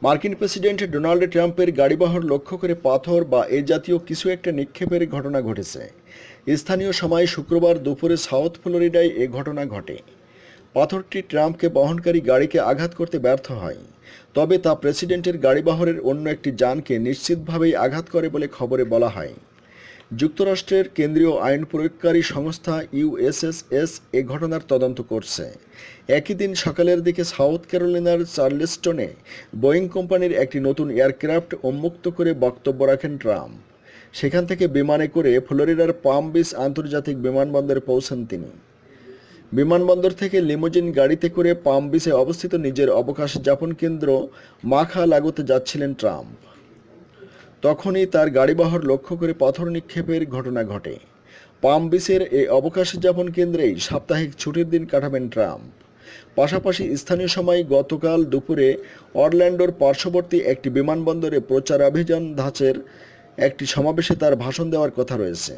মার্কিন president Donald ট্রাম্পের গাড়িবহর লক্ষ্য করে পাথর বা এ জাতীয় কিছু একটা নিক্ষেপের ঘটনা ঘটেছে। স্থানীয় সময় শুক্রবার দুপুরে সাউথ ফ্লোরিডায় এ ঘটনা ঘটে। পাথরটি ট্রাম্পকে বহনকারী গাড়িকে আঘাত করতে ব্যর্থ হয়, তবে তা প্রেসিডেন্টের গাড়িবহরের অন্য একটি যানকে নিশ্চিতভাবেই আঘাত করে বলে খবরে বলা হয়। যুক্তরাষ্ট্রের কেন্দ্রীয় আইন প্রয়োগকারী সংস্থা ইউএসএসএস এ ঘটনার তদন্ত করছে। একই দিন সকালের দিকে সাউথ ক্যারোলিনার চার্লেস্টনে বোয়িং কোম্পানির একটি নতুন এয়ারক্রাফট উন্মুক্ত করে বক্তব্য রাখেন ট্রাম্প। সেখান থেকে বিমানে করে ফ্লোরিডার পাম বিচ আন্তর্জাতিক বিমানবন্দরে পৌঁছান তিনি। বিমানবন্দর থেকে লিমোজিন গাড়িতে করে পাম বিচে অবস্থিত নিজের অবকাশ যাপন কেন্দ্র মাখা লাগোতে যাচ্ছিলেন ট্রাম্প। তখনই তার গাড়িবহর লক্ষ্য করে পাথর নিক্ষেপের ঘটনা ঘটে। পাম বিচের এই অবকাশ যাপন কেন্দ্রেই সাপ্তাহিক ছুটির দিন কাটাবেন ট্রাম্প। পাশাপাশি স্থানীয় সময় গতকাল দুপুরে অরল্যান্ডোর পার্শ্ববর্তী একটি বিমানবন্দরে প্রচারাভিযান ধাঁচের একটি সমাবেশে তার ভাষণ দেওয়ার কথা রয়েছে।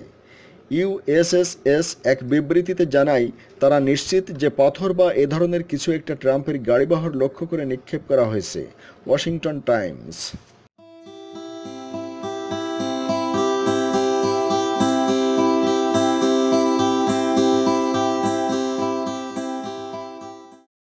ইউএসএসএস এক বিবৃতিতে জানায়, তারা নিশ্চিত যে পাথর বা এ ধরনের কিছু একটা ট্রাম্পের গাড়িবহর লক্ষ্য করে নিক্ষেপ করা হয়েছে। Washington Times.